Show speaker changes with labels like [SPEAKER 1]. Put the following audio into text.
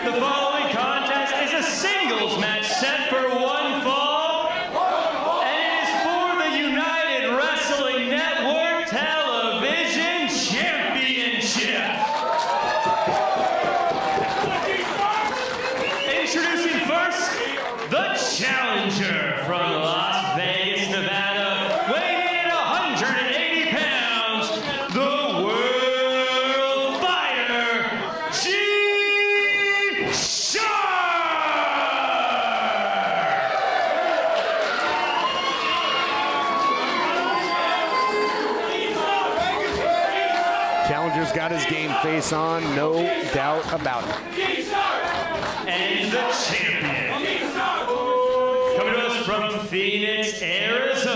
[SPEAKER 1] The following contest is a singles match set for one fall, and it is for the United Wrestling Network Television Championship. Introducing first, the challenger from Las Vegas, Nevada, weighing in at 180 pounds, the World Fighter,
[SPEAKER 2] Challenger's got his game face on, no doubt about it.
[SPEAKER 1] and the champion, coming to us from Phoenix, Arizona,